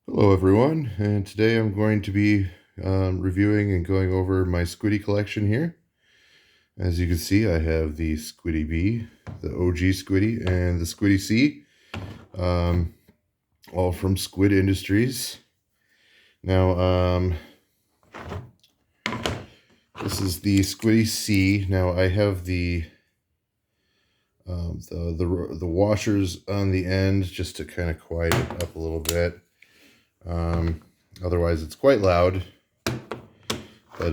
Hello, everyone, and today I'm going to be reviewing and going over my Squiddy collection here. As you can see, I have the Squiddy B, the OG Squiddy, and the Squiddy C, um, all from Squid Industries. Now, this is the Squiddy C. Now, I have the washers on the end just to kind of quiet it up a little bit. Otherwise, it's quite loud. But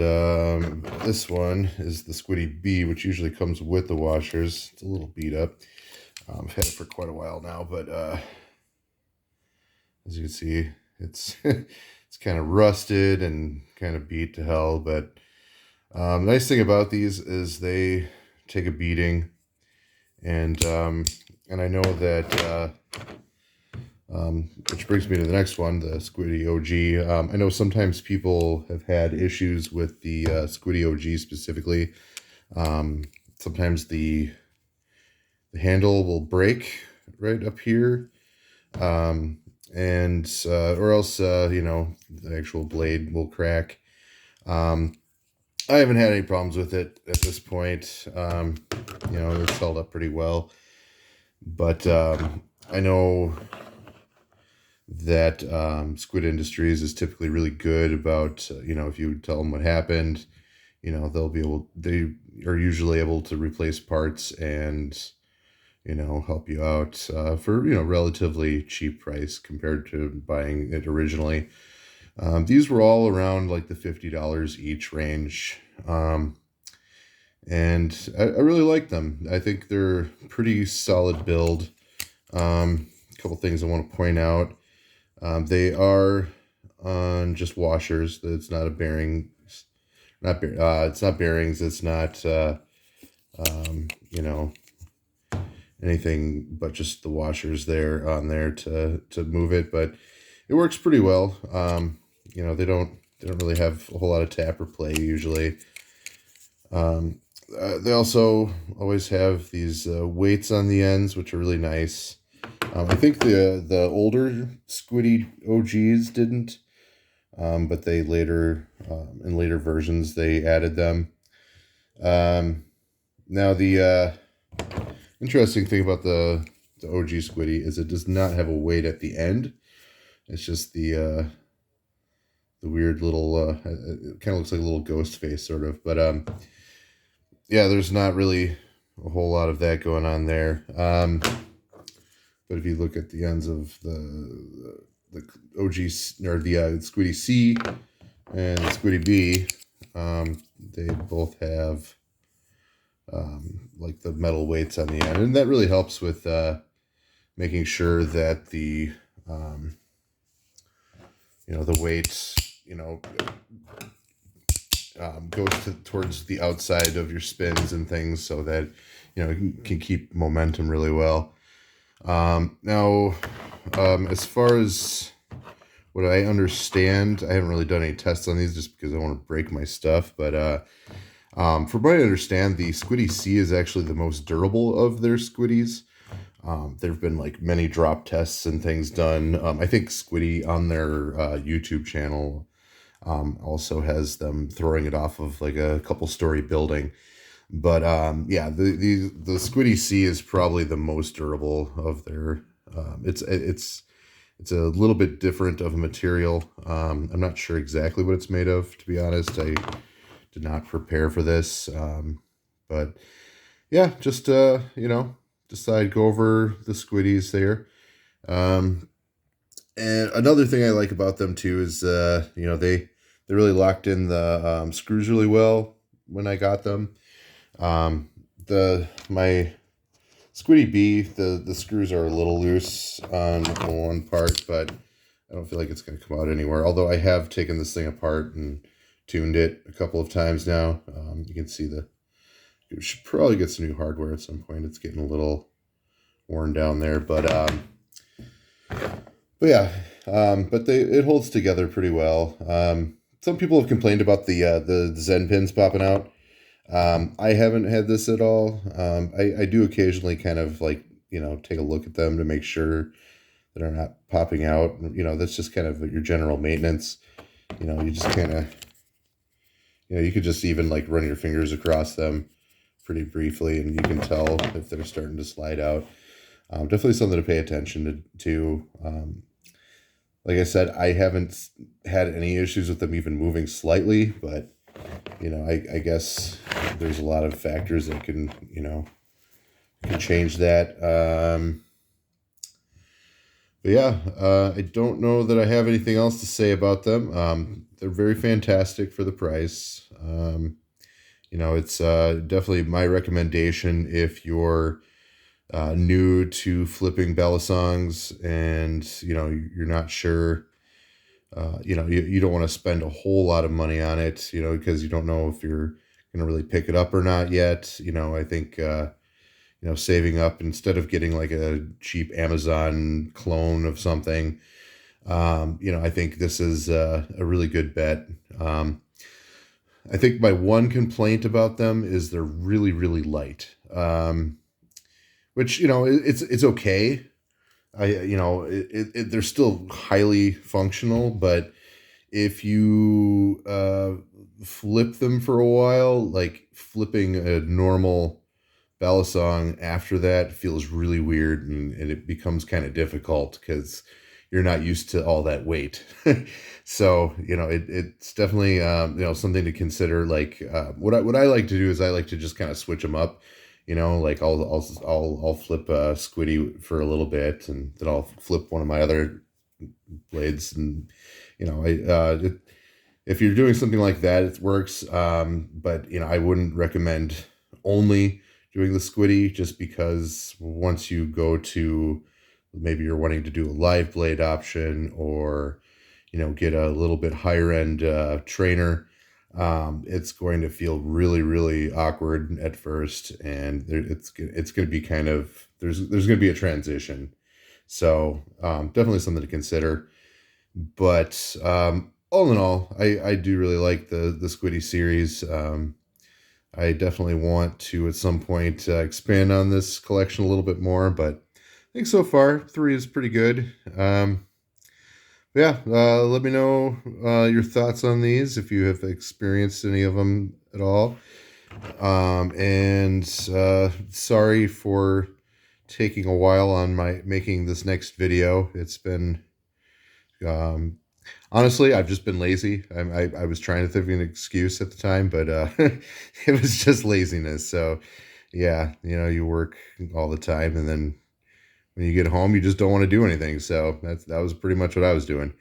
this one is the Squiddy B, which usually comes with the washers. It's a little beat up. I've had it for quite a while now, but as you can see, it's it's kind of rusted and kind of beat to hell. But nice thing about these is they take a beating, and I know that. Which brings me to the next one, the Squiddy OG. I know sometimes people have had issues with the Squiddy OG specifically. Sometimes the handle will break right up here, and or else the actual blade will crack. Um, I haven't had any problems with it at this point. It's held up pretty well, but I know that Squid Industries is typically really good about if you tell them what happened, they are usually able to replace parts and help you out for relatively cheap price compared to buying it originally. These were all around like the $50 each range. And I really like them. I think they're pretty solid build. A couple things I want to point out. They are on just washers. It's not a bearing. It's not bearings. It's not um, you know anything but just the washers there on there to move it. But it works pretty well. They don't really have a whole lot of tap or play usually. They also always have these weights on the ends, which are really nice. I think the older Squiddy OGs didn't, but they later in later versions they added them. Now the interesting thing about the OG Squiddy is it does not have a weight at the end. It's just the weird little it kind of looks like a little ghost face sort of, but yeah, there's not really a whole lot of that going on there. But if you look at the ends of the OG or the Squiddy C and the Squiddy B, they both have like the metal weights on the end, and that really helps with making sure that um, the weight goes towards the outside of your spins and things, so that it can keep momentum really well. Now, as far as what I understand, I haven't really done any tests on these just because I want to break my stuff. But from what I understand, the Squiddy C is actually the most durable of their Squiddies. There have been like many drop tests and things done. I think Squiddy on their YouTube channel also has them throwing it off of like a couple story building. But yeah, the Squiddy C is probably the most durable of their. It's a little bit different of a material. I'm not sure exactly what it's made of, to be honest. I did not prepare for this, but yeah, just decide go over the Squiddies there. Um, and another thing I like about them too is they really locked in the screws really well when I got them. The my Squiddy B, the screws are a little loose on one part, but I don't feel like it's going to come out anywhere. Although I have taken this thing apart and tuned it a couple of times now. You can see you should probably get some new hardware at some point. It's getting a little worn down there, but yeah, but it holds together pretty well. Some people have complained about the Zen pins popping out. I haven't had this at all. I do occasionally kind of like, take a look at them to make sure that are not popping out. You know, that's just kind of your general maintenance. You know, you just kind of, you know, you could just even like run your fingers across them pretty briefly, and you can tell if they're starting to slide out. Definitely something to pay attention to. Like I said, I haven't had any issues with them even moving slightly, but you know, I guess there's a lot of factors that can, you know, can change that. But yeah, I don't know that I have anything else to say about them. They're very fantastic for the price. You know, it's definitely my recommendation if you're new to flipping Bellasongs and, you know, you're not sure, you know, you don't want to spend a whole lot of money on it, you know, because you don't know if you're going to really pick it up or not yet. You know, I think, you know, saving up instead of getting like a cheap Amazon clone of something, you know, I think this is a really good bet. I think my one complaint about them is they're really, really light. Which, you know, it's okay. You know, they're still highly functional, but if you flip them for a while, like flipping a normal Balisong after that feels really weird, and it becomes kind of difficult because you're not used to all that weight. So, you know, it's definitely, you know, something to consider. Like, what I like to do is I like to just kind of switch them up. You know, like I'll flip Squiddy for a little bit, and then I'll flip one of my other blades, and you know, if you're doing something like that, it works. But you know, I wouldn't recommend only doing the Squiddy, just because once you go to, maybe you're wanting to do a live blade option, or you know, get a little bit higher end trainer, it's going to feel really, really awkward at first, and it's going to be kind of, there's going to be a transition. So definitely something to consider. But all in all, I do really like the Squiddy series. I definitely want to at some point expand on this collection a little bit more, but I think so far 3 is pretty good. Yeah, let me know your thoughts on these if you have experienced any of them at all. And sorry for taking a while on my making this next video. It's been, um, honestly, I've just been lazy. I was trying to think of an excuse at the time, but it was just laziness. So yeah, you know, you work all the time, and then when you get home, you just don't want to do anything. So that was pretty much what I was doing.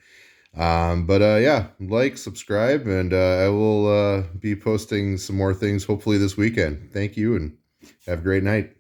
But yeah, like, subscribe, and I will be posting some more things hopefully this weekend. Thank you, and have a great night.